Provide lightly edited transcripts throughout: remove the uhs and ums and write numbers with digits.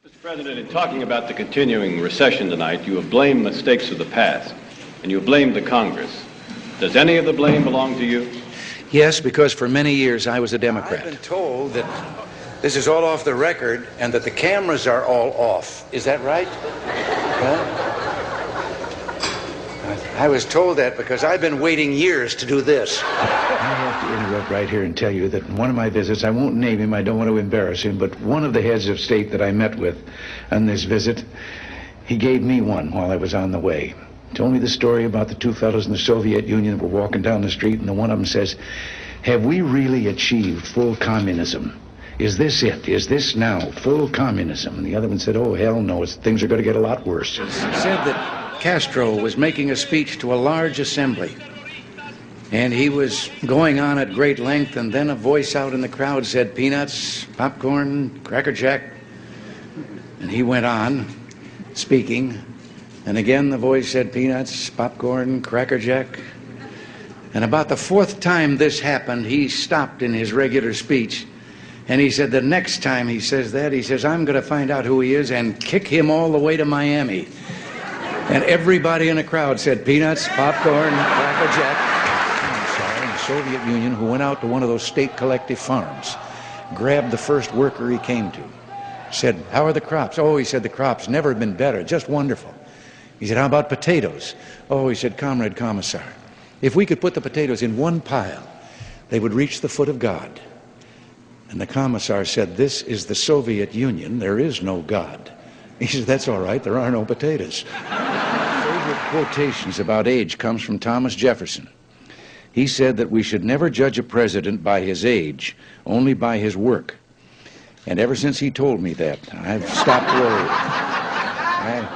Mr. President, in talking about the continuing recession tonight, you have blamed mistakes of the past, and you have blamed the Congress. Does any of the blame belong to you? Yes, because for many years I was a Democrat. I've been told that this is all off the record and that the cameras are all off. Is that right? Huh? I was told that because I've been waiting years to do this. I have to interrupt right here and tell you that in one of my visits, I won't name him, I don't want to embarrass him, but one of the heads of state that I met with on this visit, he gave me one while I was on the way. Told me the story about the two fellows in the Soviet Union that were walking down the street, and the one of them says, "Have we really achieved full communism? Is this it? Is this now full communism?" And the other one said, "Oh, hell no, things are going to get a lot worse." He said that Castro was making a speech to a large assembly, and he was going on at great length, and then a voice out in the crowd said, "Peanuts, popcorn, Cracker Jack." And he went on speaking, and again the voice said, "Peanuts, popcorn, Cracker Jack." And about the fourth time this happened, he stopped in his regular speech, and he said, the next time he says that, he says, "I'm going to find out who he is and kick him all the way to Miami." And everybody in the crowd said, "Peanuts, popcorn, Cracker Jack." In the Soviet Union, who went out to one of those state collective farms, grabbed the first worker he came to, said, "How are the crops?" "Oh," he said, "the crops never been better, just wonderful." He said, "How about potatoes?" "Oh," he said, "Comrade Commissar, if we could put the potatoes in one pile, they would reach the foot of God." And the commissar said, "This is the Soviet Union, there is no God." He said, "That's all right, there are no potatoes." Favorite quotations about age comes from Thomas Jefferson. He said that we should never judge a president by his age, only by his work. And ever since he told me that, I've stopped worrying.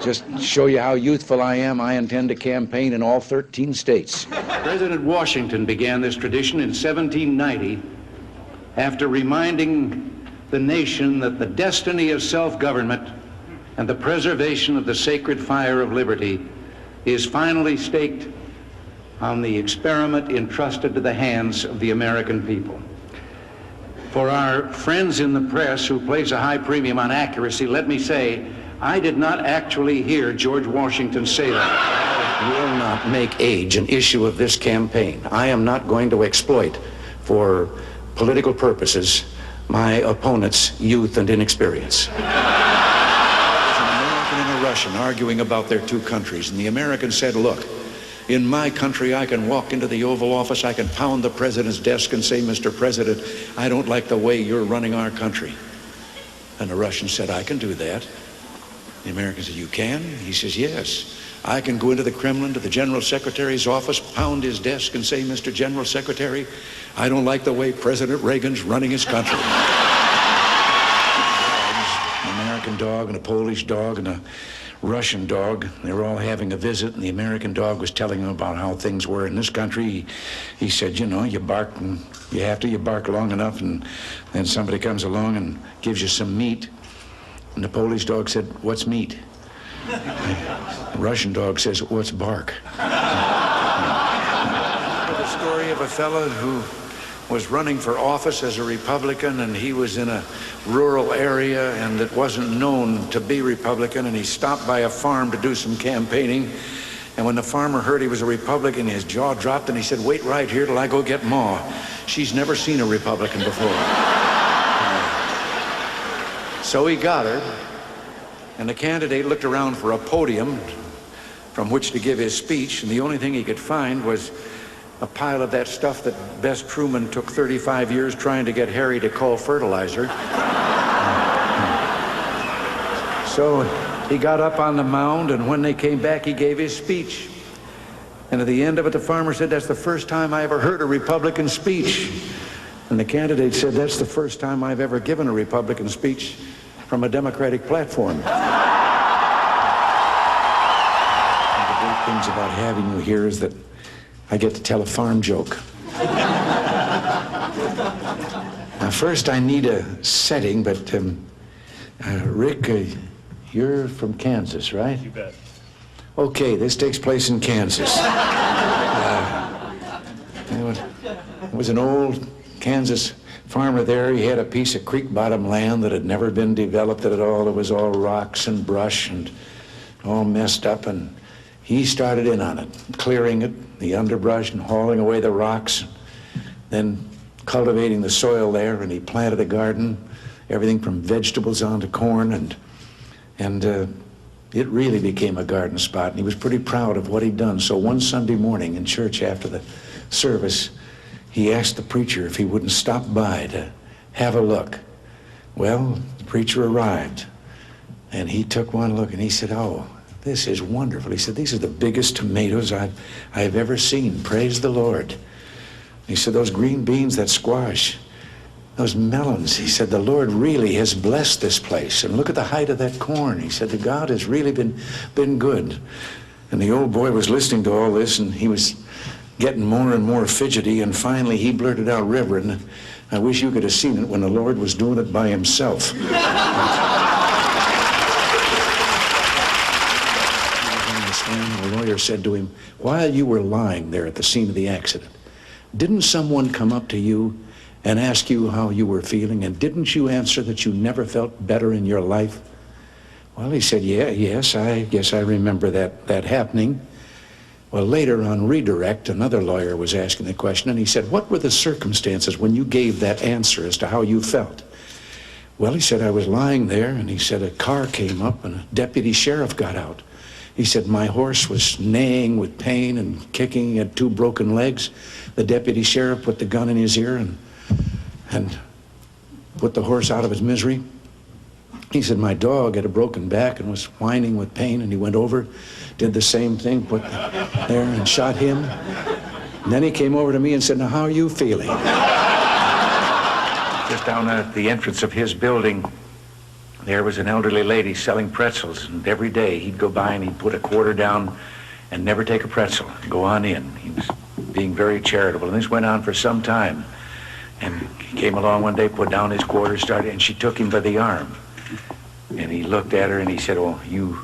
Just show you how youthful I am, I intend to campaign in all 13 states. President Washington began this tradition in 1790 after reminding the nation that the destiny of self-government and the preservation of the sacred fire of liberty is finally staked on the experiment entrusted to the hands of the American people. For our friends in the press who place a high premium on accuracy, let me say, I did not actually hear George Washington say that. I will not make age an issue of this campaign. I am not going to exploit for political purposes my opponent's youth and inexperience. There's an American and a Russian arguing about their two countries, and the American said, "Look, in my country I can walk into the Oval Office, I can pound the president's desk and say, 'Mr. President, I don't like the way you're running our country.'" And the Russian said, "I can do that." The American said, "You can?" He says, "Yes. I can go into the Kremlin to the General Secretary's office, pound his desk and say, 'Mr. General Secretary, I don't like the way President Reagan's running his country.'" An American dog and a Polish dog and a Russian dog, they were all having a visit, and the American dog was telling them about how things were in this country. He said, "You know, you bark and you bark long enough, and then somebody comes along and gives you some meat." And the Polish dog said, "What's meat?" The Russian dog says, "What's bark?" The story of a fellow who was running for office as a Republican, and he was in a rural area and it wasn't known to be Republican, and he stopped by a farm to do some campaigning. And when the farmer heard he was a Republican, his jaw dropped and he said, "Wait right here till I go get Ma. She's never seen a Republican before." So he got her, and the candidate looked around for a podium from which to give his speech, and the only thing he could find was a pile of that stuff that Bess Truman took 35 years trying to get Harry to call fertilizer. So he got up on the mound, and when they came back, he gave his speech. And at the end of it, the farmer said, "That's the first time I ever heard a Republican speech." And the candidate said, "That's the first time I've ever given a Republican speech from a Democratic platform." One of the great things about having you here is that I get to tell a farm joke. Now, first I need a setting, but Rick, you're from Kansas, right? You bet. Okay, this takes place in Kansas. It was an old Kansas farmer there. He had a piece of creek bottom land that had never been developed at all. It was all rocks and brush and all messed up, and he started in on it, clearing it, the underbrush, and hauling away the rocks, then cultivating the soil there, and he planted a garden, everything from vegetables on to corn, and it really became a garden spot, and he was pretty proud of what he'd done. So one Sunday morning in church after the service, he asked the preacher if he wouldn't stop by to have a look. Well, the preacher arrived, and he took one look, and he said, "Oh, this is wonderful." He said, "These are the biggest tomatoes I've ever seen. Praise the Lord." He said, "Those green beans, that squash, those melons," he said, "the Lord really has blessed this place. And look at the height of that corn." He said, "The God has really been good." And the old boy was listening to all this, and he was getting more and more fidgety, and finally he blurted out, "Reverend, I wish you could have seen it when the Lord was doing it by himself." The lawyer said to him, "While you were lying there at the scene of the accident, didn't someone come up to you and ask you how you were feeling, and didn't you answer that you never felt better in your life?" Well, he said, yes, I guess I remember that happening. Well, later on redirect, another lawyer was asking the question, and he said, "What were the circumstances when you gave that answer as to how you felt?" Well, he said, "I was lying there," and he said, "a car came up and a deputy sheriff got out. He said, my horse was neighing with pain and kicking. He had 2 broken legs. The deputy sheriff put the gun in his ear and put the horse out of his misery. He said, my dog had a broken back and was whining with pain, and he went over, did the same thing, put there and shot him. And then he came over to me and said, now, how are you feeling?" Just down at the entrance of his building, there was an elderly lady selling pretzels, and every day he'd go by and he'd put a quarter down and never take a pretzel, go on in. He was being very charitable, and this went on for some time. And he came along one day, put down his quarter, started, and she took him by the arm. And he looked at her and he said, "Oh, you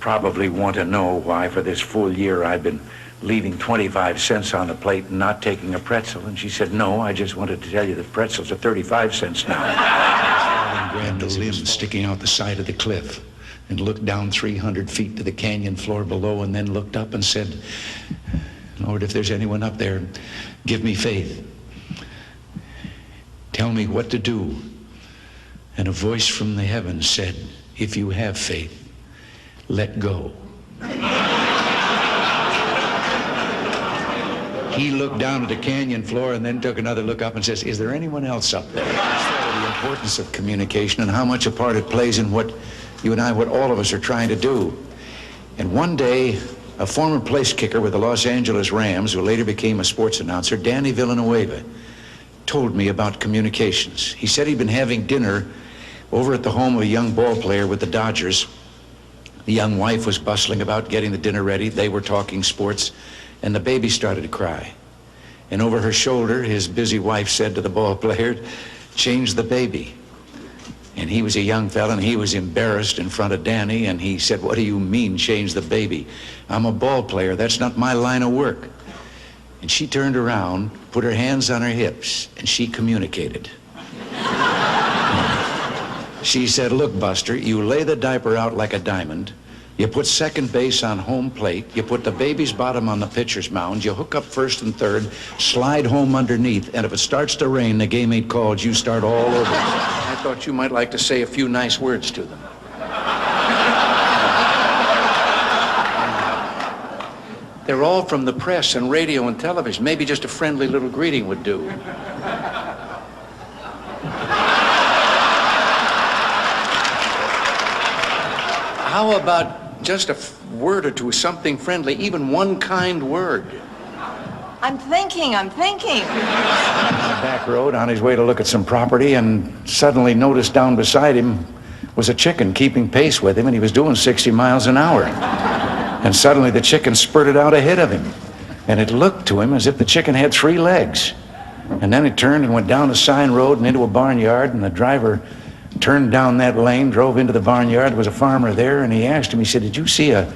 probably want to know why for this full year I've been leaving 25 cents on the plate and not taking a pretzel." And she said, "No, I just wanted to tell you that pretzels are 35 cents now. And grabbed a limb sticking out the side of the cliff and looked down 300 feet to the canyon floor below, and then looked up and said, "Lord, if there's anyone up there, give me faith. Tell me what to do." And a voice from the heavens said, "If you have faith, let go." He looked down at the canyon floor and then took another look up and says, "Is there anyone else up there?" The importance of communication and how much a part it plays in what you and I, what all of us are trying to do. And one day, a former place kicker with the Los Angeles Rams, who later became a sports announcer, Danny Villanueva, told me about communications. He said he'd been having dinner over at the home of a young ball player with the Dodgers. The young wife was bustling about getting the dinner ready. They were talking sports, and the baby started to cry. And over her shoulder, his busy wife said to the ball player, "Change the baby." And he was a young fella, and he was embarrassed in front of Danny, and he said, "What do you mean, change the baby? I'm a ball player. That's not my line of work." And she turned around, put her hands on her hips, and she communicated. She said, "Look, Buster, you lay the diaper out like a diamond. You put second base on home plate. You put the baby's bottom on the pitcher's mound. You hook up first and third, slide home underneath, and if it starts to rain, the game ain't called. You start all over." I thought you might like to say a few nice words to them. They're all from the press and radio and television. Maybe just a friendly little greeting would do. How about just a word or two, something friendly, even one kind word? I'm thinking. On the back road, on his way to look at some property, and suddenly noticed down beside him was a chicken keeping pace with him, and he was doing 60 miles an hour. And suddenly the chicken spurted out ahead of him, and it looked to him as if the chicken had 3 legs. And then it turned and went down a sign road and into a barnyard, and the driver turned down that lane, drove into the barnyard. There was a farmer there, and he asked him, he said, "Did you see a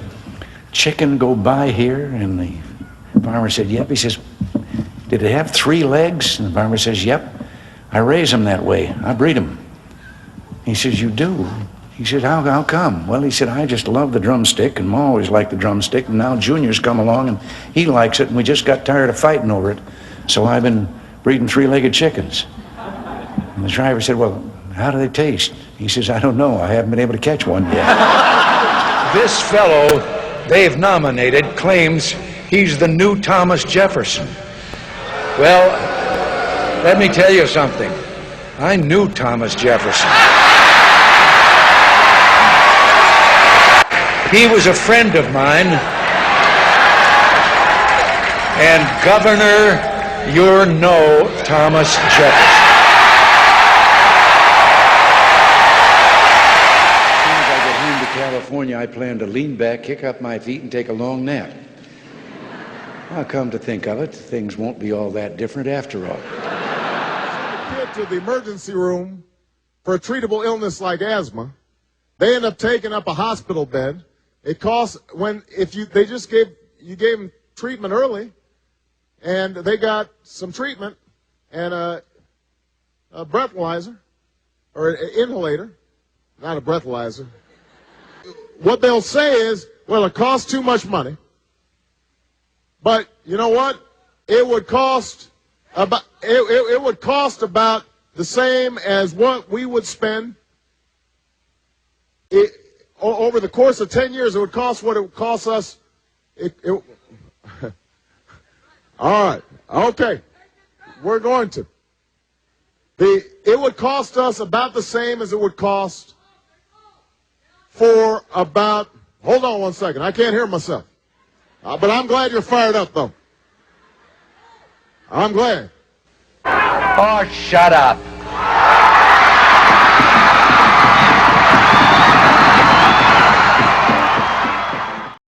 chicken go by here?" And the farmer said, "Yep." He says, "Did it have 3 legs?" And the farmer says, "Yep." I raise them that way. I breed them. He says, you do? He said, how come? Well, he said, I just love the drumstick, and Ma always liked the drumstick, and now Junior's come along, and he likes it, and we just got tired of fighting over it, so I've been breeding three-legged chickens. And the driver said, well, how do they taste? He says, I don't know. I haven't been able to catch one yet. This fellow they've nominated claims he's the new Thomas Jefferson. Well, let me tell you something. I knew Thomas Jefferson. He was a friend of mine. And Governor, you're no Thomas Jefferson. California, I plan to lean back, kick up my feet, and take a long nap. I'll come to think of it, things won't be all that different after all. Send a kid to the emergency room for a treatable illness like asthma. They end up taking up a hospital bed. It costs you gave them treatment early, and they got some treatment and a breathalyzer or an inhalator, not a breathalyzer. What they'll say is, well, it costs too much money. But you know what? It would cost about the same as what we would spend over the course of 10 years. It would cost what it would cost us. All right. Okay. We're going to. It would cost us about the same as it would cost for about, hold on one second, I can't hear myself. But I'm glad you're fired up, though. I'm glad. Oh, shut up.